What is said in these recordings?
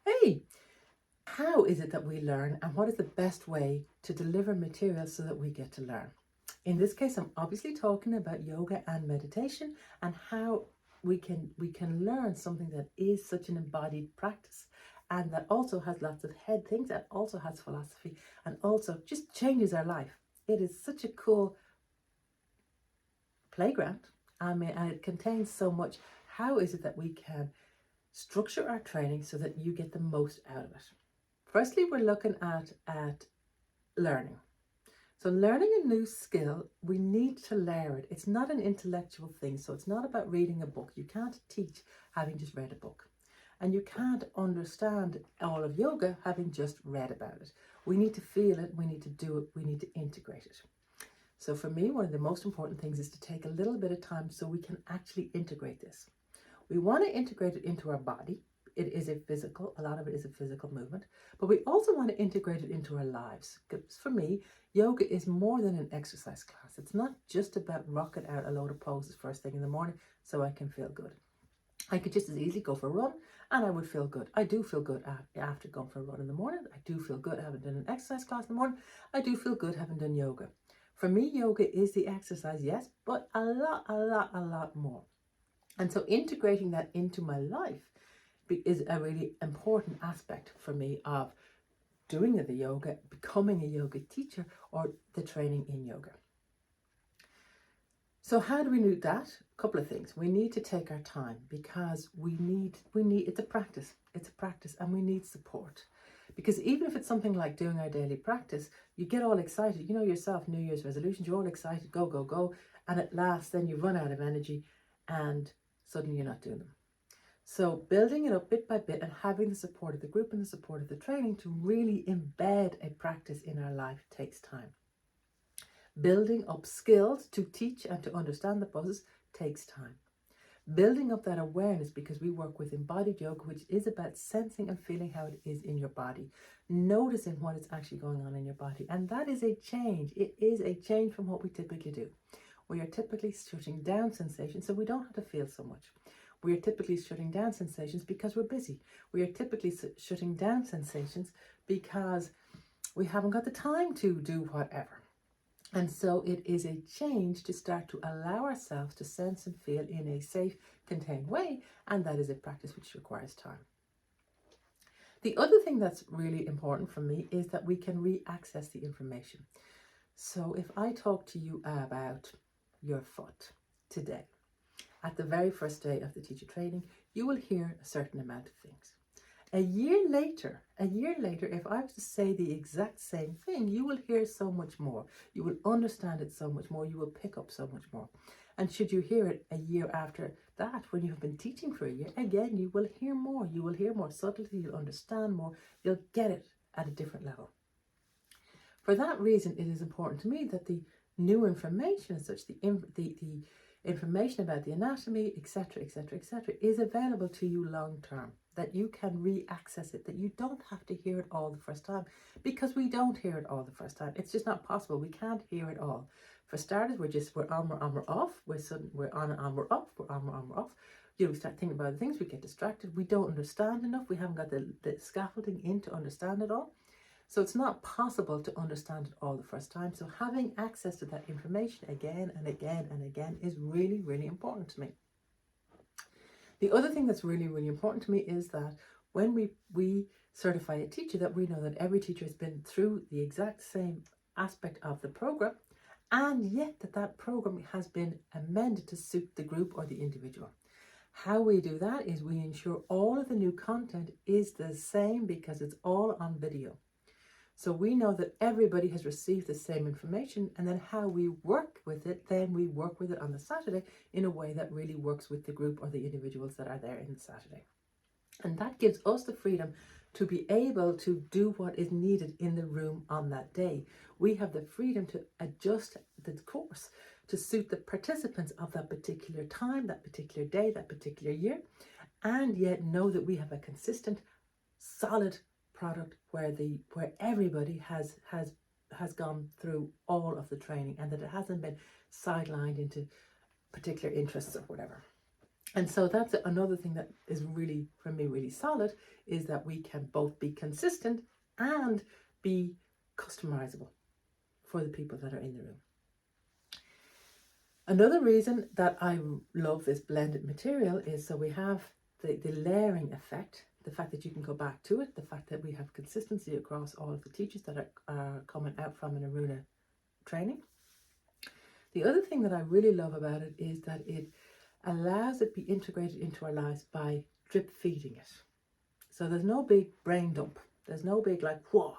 Hey, how is it that we learn, and what is the best way to deliver material so that we get to learn? In this case, I'm obviously talking about yoga and meditation and how we can learn something that is such an embodied practice and that also has lots of head things and also has philosophy and also just changes our life. It is such a cool playground. I mean, and it contains so much. How is it that we can structure our training so that you get the most out of it? Firstly, we're looking at learning. So learning a new skill, we need to layer it. It's not an intellectual thing. So it's not about reading a book. You can't teach having just read a book. And you can't understand all of yoga having just read about it. We need to feel it. We need to do it. We need to integrate it. So for me, one of the most important things is to take a little bit of time so we can actually integrate this. We want to integrate it into our body. It is a lot of it is a physical movement, but we also want to integrate it into our lives. Because for me, yoga is more than an exercise class. It's not just about rocking out a load of poses first thing in the morning so I can feel good. I could just as easily go for a run and I would feel good. I do feel good after going for a run in the morning. I do feel good having done an exercise class in the morning. I do feel good having done yoga. For me, yoga is the exercise, yes, but a lot more. And so integrating that into my life is a really important aspect for me of doing the yoga, becoming a yoga teacher, or the training in yoga. So how do we do that? A couple of things. We need to take our time because we need it's a practice, and we need support. Because even if it's something like doing our daily practice, you get all excited, you know yourself, New Year's resolutions, you're all excited, go, go, go. And at last, then you run out of energy and suddenly you're not doing them. So building it up bit by bit and having the support of the group and the support of the training to really embed a practice in our life takes time. Building up skills to teach and to understand the poses takes time. Building up that awareness, because we work with embodied yoga, which is about sensing and feeling how it is in your body, noticing what is actually going on in your body. And that is a change. It is a change from what we typically do. We are typically shutting down sensations so we don't have to feel so much. We are typically shutting down sensations because we're busy. We are typically shutting down sensations because we haven't got the time to do whatever. And so it is a change to start to allow ourselves to sense and feel in a safe, contained way. And that is a practice which requires time. The other thing that's really important for me is that we can re-access the information. So if I talk to you about your foot today, at the very first day of the teacher training, you will hear a certain amount of things. A year later, if I was to say the exact same thing, you will hear so much more. You will understand it so much more. You will pick up so much more. And should you hear it a year after that, when you have been teaching for a year, again, you will hear more. You will hear more subtlety. You'll understand more. You'll get it at a different level. For that reason, it is important to me that the new information, as such, the information about the anatomy, etc., is available to you long term, that you can re-access it, that you don't have to hear it all the first time, because we don't hear it all the first time. It's just not possible. We can't hear it all. For starters, we're on, we're off, we're on and we're off, we're on, we're off. We start thinking about things, we get distracted, we don't understand enough, we haven't got the scaffolding in to understand it all. So it's not possible to understand it all the first time. So having access to that information again and again and again is really, really important to me. The other thing that's really, really important to me is that when we certify a teacher, that we know that every teacher has been through the exact same aspect of the program, and yet that program has been amended to suit the group or the individual. How we do that is we ensure all of the new content is the same because it's all on video. So we know that everybody has received the same information, and then how we work with it, then we work with it on the Saturday in a way that really works with the group or the individuals that are there in the Saturday. And that gives us the freedom to be able to do what is needed in the room on that day. We have the freedom to adjust the course to suit the participants of that particular time, that particular day, that particular year, and yet know that we have a consistent, solid product where everybody has gone through all of the training, and that it hasn't been sidelined into particular interests or whatever. And so that's another thing that is really, for me, really solid, is that we can both be consistent and be customizable for the people that are in the room. Another reason that I love this blended material is so we have the layering effect, the fact that you can go back to it, the fact that we have consistency across all of the teachers that are coming out from an Aruna training. The other thing that I really love about it is that it allows it to be integrated into our lives by drip feeding it. So there's no big brain dump. There's no big like, whoa.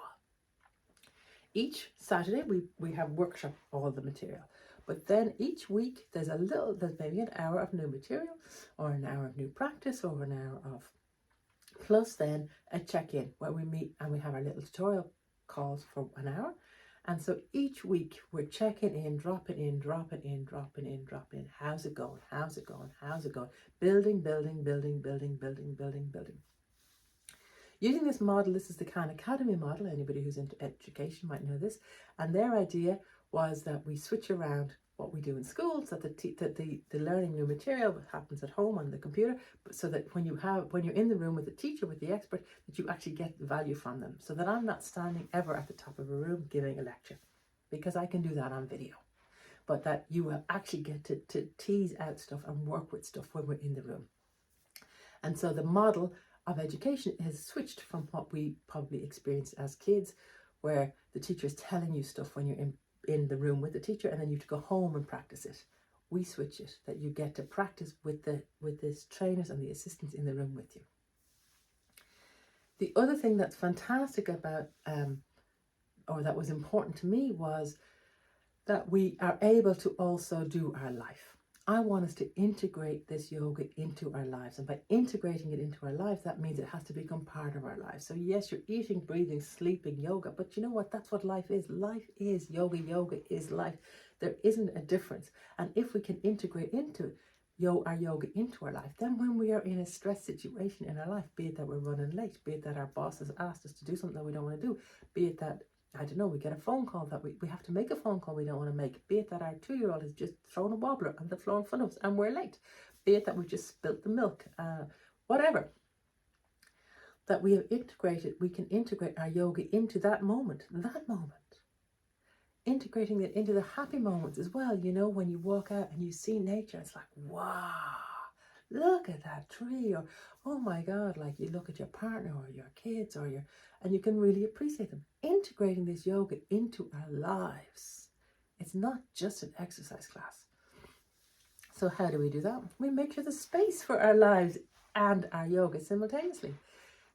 Each Saturday we have workshop all the material. But then each week there's maybe an hour of new material or an hour of new practice or an hour of, plus then a check-in where we meet and we have our little tutorial calls for an hour. And so each week we're checking in, dropping in, dropping in, dropping in, dropping in. How's it going? How's it going? How's it going? Building, building, building, building, building, building, building. Using this model, this is the Khan Academy model. Anybody who's into education might know this. And their idea was that we switch around what we do in school, so that the learning new material happens at home on the computer, so that when you're in the room with the teacher, with the expert, that you actually get the value from them. So that I'm not standing ever at the top of a room giving a lecture, because I can do that on video. But that you will actually get to tease out stuff and work with stuff when we're in the room. And so the model of education has switched from what we probably experienced as kids, where the teacher is telling you stuff when you're in the room with the teacher, and then you have to go home and practice it. We switch it, that you get to practice with the trainers and the assistants in the room with you. The other thing that's fantastic about, or that was important to me, was that we are able to also do our life. I want us to integrate this yoga into our lives. And by integrating it into our lives, that means it has to become part of our lives. So yes, you're eating, breathing, sleeping yoga, but you know what? That's what life is. Life is yoga. Yoga is life. There isn't a difference. And if we can integrate into our yoga into our life, then when we are in a stress situation in our life, be it that we're running late, be it that our boss has asked us to do something that we don't want to do, be it that, I don't know, we get a phone call that we have to make a phone call we don't want to make, be it that our 2-year-old has just thrown a wobbler on the floor in front of us and we're late, be it that we've just spilt the milk, whatever, that we have integrated, we can integrate our yoga into that moment, integrating it into the happy moments as well. You know, when you walk out and you see nature, it's like, wow, look at that tree, or oh my God, like you look at your partner or your kids or and you can really appreciate them. Integrating this yoga into our lives. It's not just an exercise class. So how do we do that? We make sure there's space for our lives and our yoga simultaneously.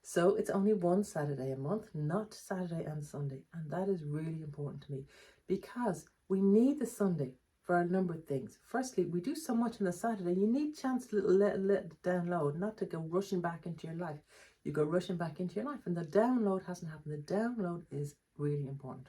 So it's only one Saturday a month, not Saturday and Sunday. And that is really important to me, because we need the Sunday for a number of things. Firstly, we do so much on the Saturday, you need a chance to let it download, not to go rushing back into your life. You go rushing back into your life and the download hasn't happened. The download is really important.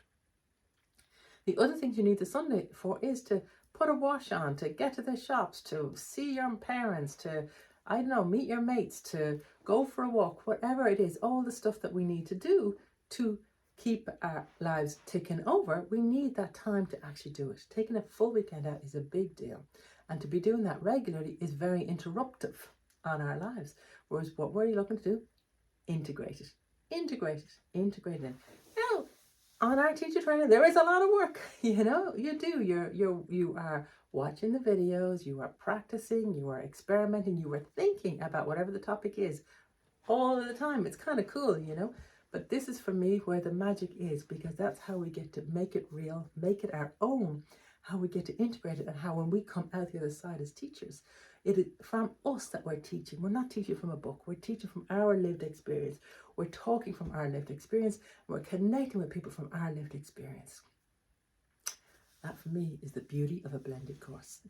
The other things you need the Sunday for is to put a wash on, to get to the shops, to see your parents, to, I don't know, meet your mates, to go for a walk, whatever it is, all the stuff that we need to do to keep our lives ticking over, we need that time to actually do it. Taking a full weekend out is a big deal. And to be doing that regularly is very interruptive on our lives. Whereas what we're looking to do, integrate it. Integrate it. Integrate it. Now, on our teacher training, there is a lot of work. You know, you do. You are watching the videos, you are practicing, you are experimenting, you are thinking about whatever the topic is all of the time. It's kind of cool, you know. But this is for me where the magic is, because that's how we get to make it real, make it our own, how we get to integrate it, and how when we come out the other side as teachers, it is from us that we're teaching. We're not teaching from a book. We're teaching from our lived experience. We're talking from our lived experience. We're connecting with people from our lived experience. That for me is the beauty of a blended course.